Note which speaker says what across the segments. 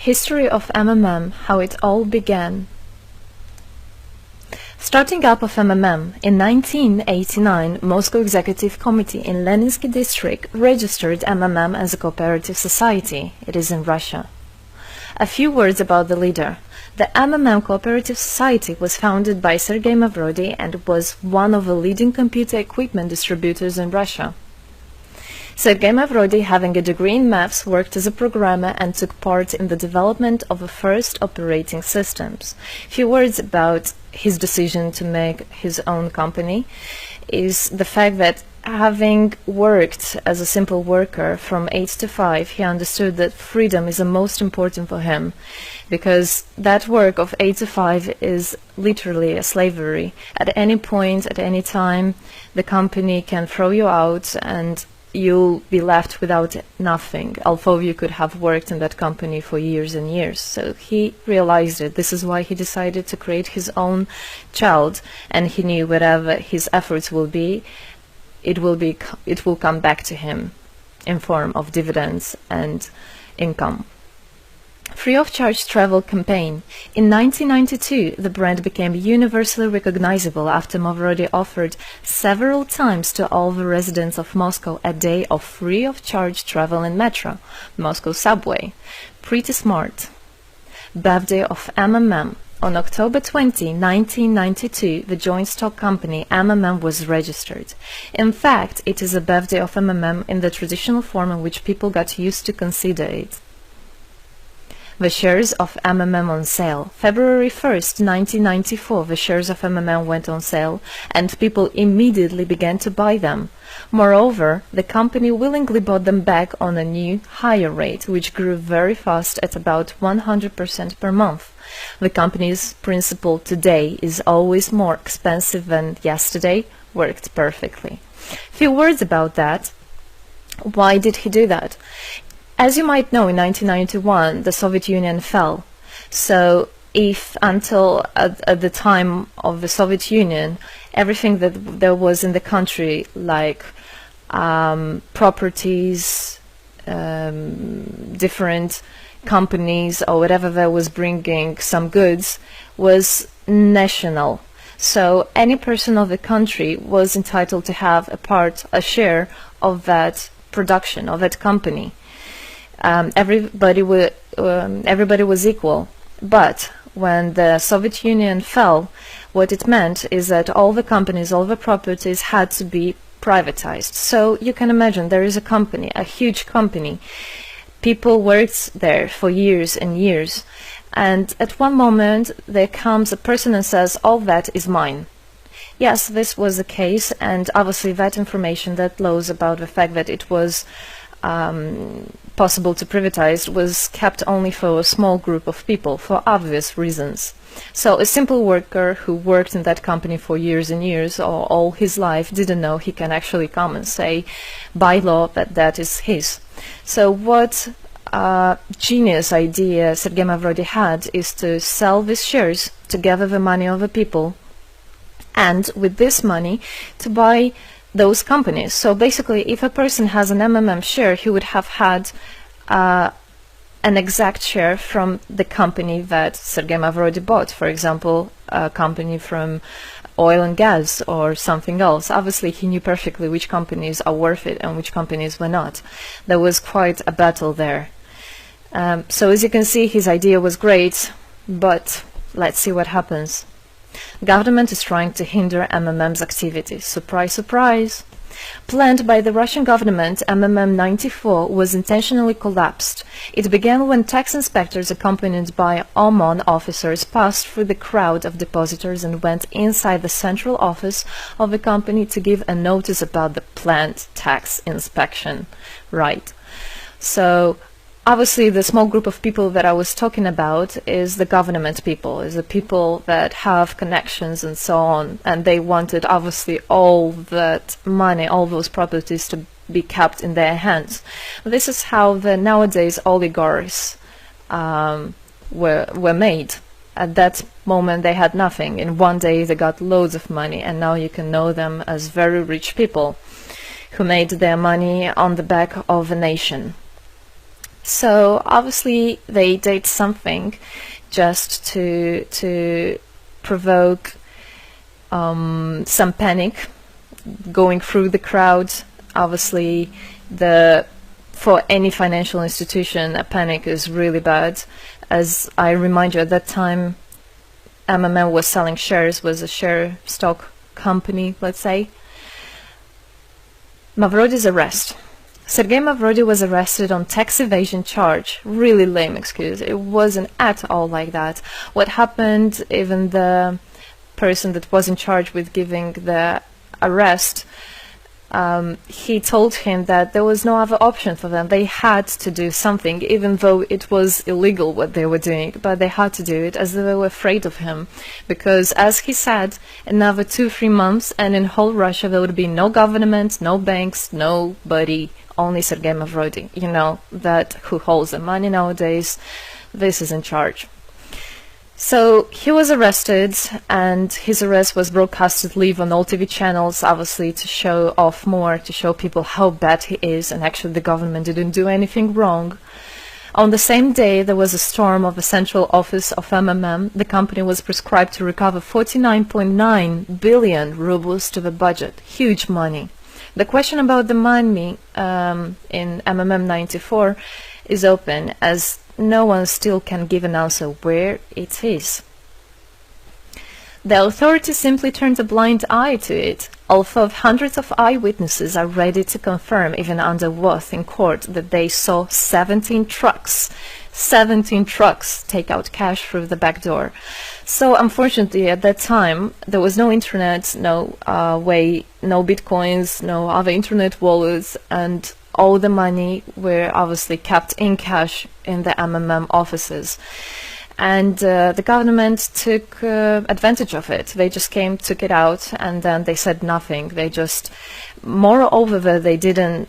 Speaker 1: History of MMM, how it all began. Starting up of MMM, in 1989, Moscow Executive Committee in Leninsky district registered MMM as a cooperative society. It is in Russia. A few words about the leader. The MMM Cooperative Society was founded by Sergei Mavrody and was one of the leading computer equipment distributors in Russia. Sergei Mavrody, having a degree in maths, worked as a programmer and took part in the development of the first operating systems. A few words about his decision to make his own company is the fact that having worked as a simple worker from 8 to 5, he understood that freedom is the most important for him, because that work of 8 to 5 is literally a slavery. At any point, at any time, the company can throw you out and you'll be left without nothing, although you could have worked in that company for years and years. So he realized it. This is why he decided to create his own child, and he knew whatever his efforts will be, it will come back to him in form of dividends and income. Free of charge travel campaign. In 1992, the brand became universally recognizable after Mavrody offered several times to all the residents of Moscow a day of free of charge travel in metro, Moscow subway. Pretty smart. Birthday of MMM. On October 20, 1992, the joint stock company MMM was registered. In fact, it is a birthday of MMM in the traditional form in which people got used to consider it. The shares of MMM on sale. February 1st, 1994, the shares of MMM went on sale, and people immediately began to buy them. Moreover, the company willingly bought them back on a new, higher rate, which grew very fast at about 100% per month. The company's principle today is always more expensive than yesterday worked perfectly. Few words about that. Why did he do that? As you might know, in 1991, the Soviet Union fell. So if until at the time of the Soviet Union, everything that there was in the country, like properties, different companies or whatever that was bringing some goods, was national. So any person of the country was entitled to have a share of that production, of that company. Everybody was equal. But when the Soviet Union fell, what it meant is that all the companies, all the properties had to be privatized. So you can imagine there is a company, a huge company. People worked there for years and years. And at one moment there comes a person and says, all that is mine. Yes, this was the case, and obviously that information, that laws about the fact that it was possible to privatize was kept only for a small group of people for obvious reasons. So a simple worker who worked in that company for years and years or all his life didn't know he can actually come and say by law that that is his. So what genius idea Sergei Mavrody had is to sell these shares to gather the money of the people, and with this money to buy those companies. So basically, if a person has an MMM share, he would have had an exact share from the company that Sergei Mavrody bought. For example, a company from oil and gas or something else. Obviously, he knew perfectly which companies are worth it and which companies were not. There was quite a battle there. So as you can see, his idea was great, but let's see what happens. Government is trying to hinder MMM's activities. Surprise, surprise! Planned by the Russian government, MMM 94 was intentionally collapsed. It began when tax inspectors accompanied by OMON officers passed through the crowd of depositors and went inside the central office of the company to give a notice about the planned tax inspection. Right. So obviously, the small group of people that I was talking about is the government people, is the people that have connections and so on, and they wanted obviously all that money, all those properties to be kept in their hands. This is how the nowadays oligarchs were made. At that moment they had nothing. In one day they got loads of money, and now you can know them as very rich people who made their money on the back of a nation. So obviously they did something just to provoke some panic going through the crowd. Obviously, for any financial institution, a panic is really bad. As I remind you, at that time, MMM was selling shares, was a share stock company, let's say. Mavrody's arrest. Sergei Mavrody was arrested on tax evasion charge. Really lame excuse. It wasn't at all like that. What happened, even the person that was in charge with giving the arrest, he told him that there was no other option for them. They had to do something, even though it was illegal what they were doing, but they had to do it as they were afraid of him. Because, as he said, another 2-3 months and in whole Russia there would be no government, no banks, nobody, only Sergei Mavrody. You know, that who holds the money nowadays, this is in charge. So he was arrested, and his arrest was broadcasted live on all TV channels, obviously to show off more, to show people how bad he is, and actually the government didn't do anything wrong. On the same day, there was a storm of the central office of MMM. The company was prescribed to recover 49.9 billion rubles to the budget. Huge money. The question about the money in MMM 94 is open, as no one still can give an answer where it is. The authorities simply turned a blind eye to it, although hundreds of eyewitnesses are ready to confirm, even under oath in court, that they saw 17 trucks take out cash through the back door. So unfortunately at that time there was no internet, no way, no bitcoins, no other internet wallets, and all the money were obviously kept in cash in the MMM offices. And the government took advantage of it. They just came, took it out, and then they said nothing. They just, moreover, they didn't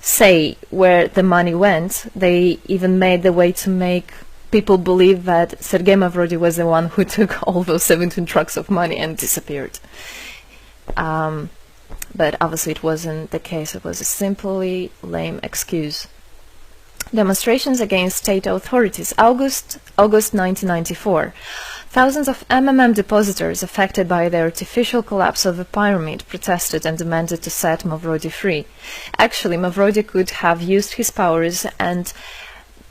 Speaker 1: say where the money went. They even made the way to make people believe that Sergei Mavrody was the one who took all those 17 trucks of money and disappeared. But obviously it wasn't the case. It was a simply lame excuse. Demonstrations against state authorities. August 1994. Thousands of MMM depositors affected by the artificial collapse of the pyramid protested and demanded to set Mavrody free. Actually, Mavrody could have used his powers and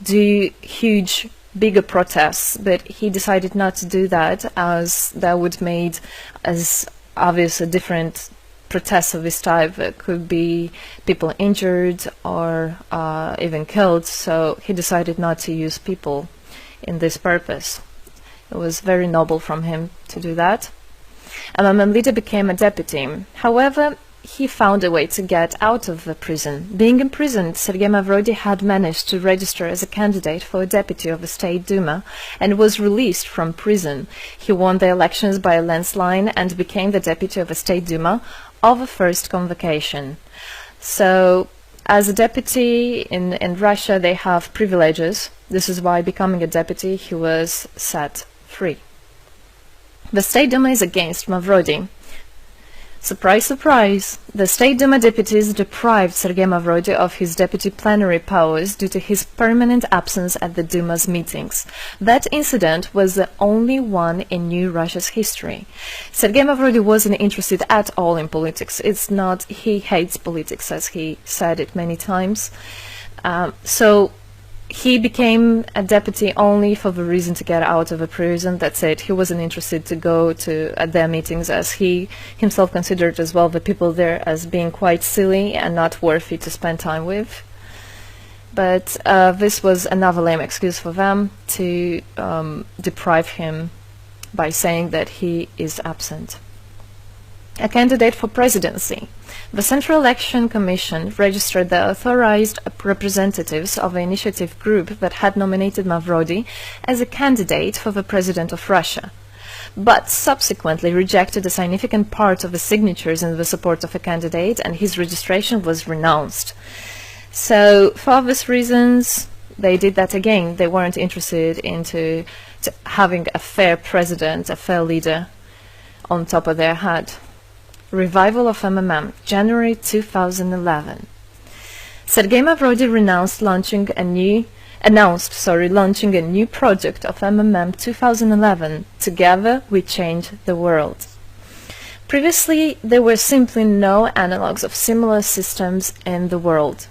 Speaker 1: do huge, bigger protests, but he decided not to do that, as that would made as obvious a different protests of this type. Could be people injured or even killed, so he decided not to use people in this purpose. It was very noble from him to do that. MMM leader became a deputy. However, he found a way to get out of the prison. Being imprisoned, Sergei Mavrody had managed to register as a candidate for a deputy of the State Duma and was released from prison. He won the elections by a landslide and became the deputy of the State Duma of the first convocation. So, as a deputy in Russia, they have privileges. This is why, becoming a deputy, he was set free. The State Duma is against Mavrody. Surprise, surprise! The State Duma deputies deprived Sergei Mavrody of his deputy plenary powers due to his permanent absence at the Duma's meetings. That incident was the only one in New Russia's history. Sergei Mavrody wasn't interested at all in politics. It's not he hates politics, as he said it many times. So he became a deputy only for the reason to get out of a prison. That's it. He wasn't interested to go to their meetings, as he himself considered as well the people there as being quite silly and not worthy to spend time with. But this was another lame excuse for them to deprive him by saying that he is absent. A candidate for presidency. The Central Election Commission registered the authorized representatives of the initiative group that had nominated Mavrody as a candidate for the president of Russia, but subsequently rejected a significant part of the signatures in the support of a candidate, and his registration was renounced. So, for obvious reasons, they did that again. They weren't interested into having a fair president, a fair leader on top of their head. Revival of MMM, January 2011. Sergei Mavrody renounced launching launching a new project of MMM 2011, Together We Change the World. Previously, there were simply no analogs of similar systems in the world.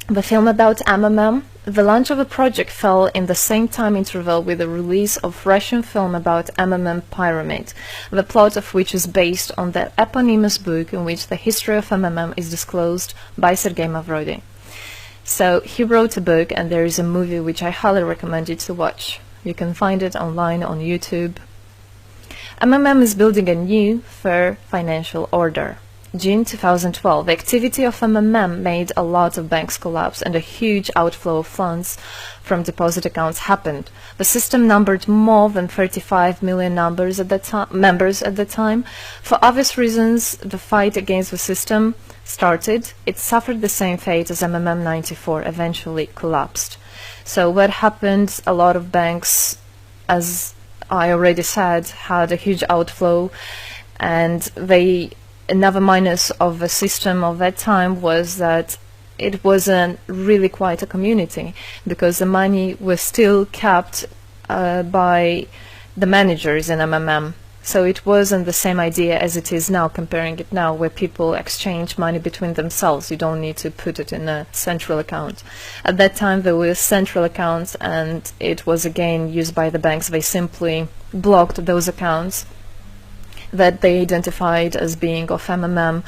Speaker 1: The film about MMM, the launch of a project fell in the same time interval with the release of Russian film about MMM Pyramid, the plot of which is based on the eponymous book in which the history of MMM is disclosed by Sergei Mavrodi. So he wrote a book, and there is a movie which I highly recommend you to watch. You can find it online on YouTube. MMM is building a new, fair financial order. June 2012, the activity of MMM made a lot of banks collapse and a huge outflow of funds from deposit accounts happened. The system numbered more than 35 million members at the time. For obvious reasons, the fight against the system started. It suffered the same fate as MMM 94, eventually collapsed. So what happened? A lot of banks, as I already said, had a huge outflow, and another minus of the system of that time was that it wasn't really quite a community, because the money was still kept by the managers in MMM. So it wasn't the same idea as it is now, comparing it now, where people exchange money between themselves. You don't need to put it in a central account. At that time there were central accounts, and it was again used by the banks. They simply blocked those accounts that they identified as being of MMM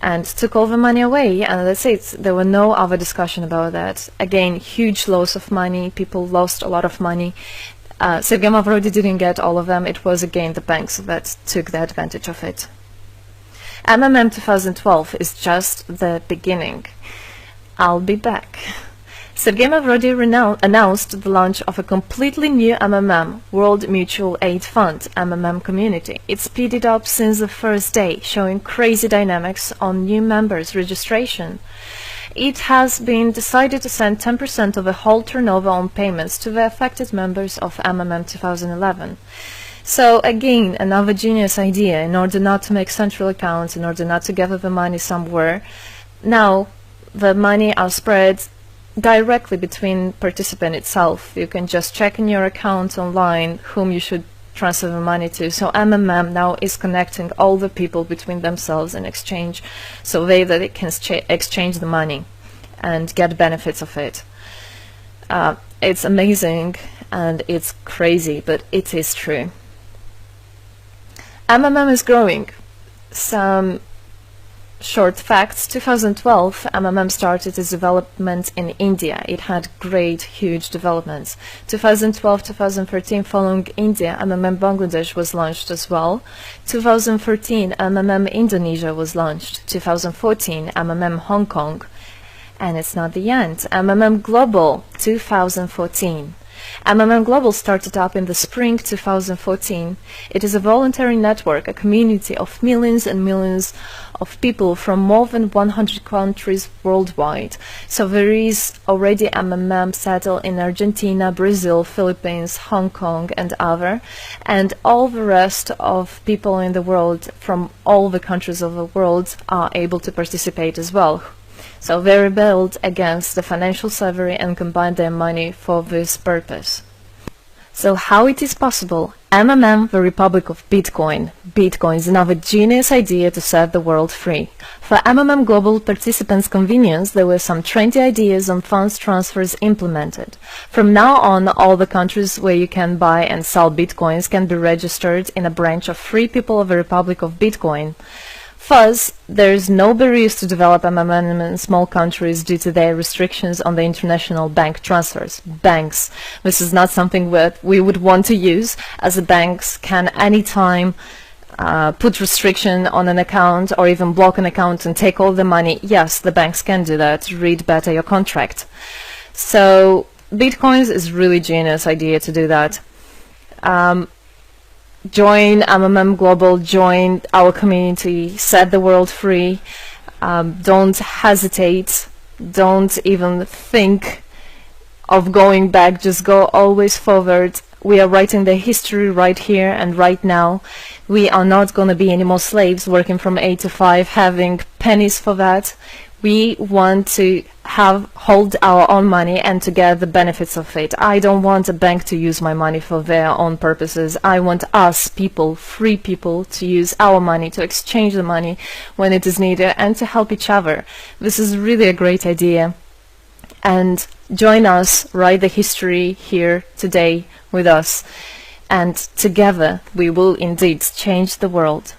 Speaker 1: and took all the money away, and that's it. There were no other discussion about that. Again, huge loss of money. People lost a lot of money. Sergei Mavrodi didn't get all of them. It was again the banks that took the advantage of it. MMM 2012 is just the beginning. I'll be back. Sergei Mavrodi announced the launch of a completely new MMM, World Mutual Aid Fund, MMM community. It speeded up since the first day, showing crazy dynamics on new members' registration. It has been decided to send 10% of the whole turnover on payments to the affected members of MMM 2011. So again, another genius idea. In order not to make central accounts, in order not to gather the money somewhere, now the money are spread directly between participant itself. You can just check in your account online whom you should transfer the money to. So MMM now is connecting all the people between themselves in exchange, so that they can exchange the money and get benefits of it. It's amazing and it's crazy, but it is true. MMM is growing. Some short facts. 2012, MMM started its development in India. It had great, huge developments. 2012-2013, following India, MMM Bangladesh was launched as well. 2013, MMM Indonesia was launched. 2014, MMM Hong Kong. And it's not the end. MMM Global, 2014. MMM Global started up in the spring 2014. It is a voluntary network, a community of millions and millions of people from more than 100 countries worldwide. So there is already MMM settled in Argentina, Brazil, Philippines, Hong Kong and other, and all the rest of people in the world from all the countries of the world are able to participate as well. So they rebelled against the financial slavery and combined their money for this purpose. So how it is possible? MMM, the Republic of Bitcoin. Bitcoin is another genius idea to set the world free. For MMM Global participants' convenience, there were some 20 ideas on funds transfers implemented. From now on, all the countries where you can buy and sell Bitcoins can be registered in a branch of Free People of the Republic of Bitcoin. Thus, there is no barriers to develop MMM in small countries due to their restrictions on the international bank transfers. Banks. This is not something that we would want to use, as the banks can anytime put restriction on an account or even block an account and take all the money. Yes, the banks can do that. Read better your contract. So, Bitcoins is really genius idea to do that. Join MMM Global, join our community, set the world free. Don't hesitate, don't even think of going back, just go always forward. We are writing the history right here and right now. We are not going to be any more slaves working from 8 to 5, having pennies for that. We want to hold our own money and to get the benefits of it. I don't want a bank to use my money for their own purposes. I want us people, free people, to use our money, to exchange the money when it is needed, and to help each other. This is really a great idea. And join us, write the history here today with us, and together we will indeed change the world.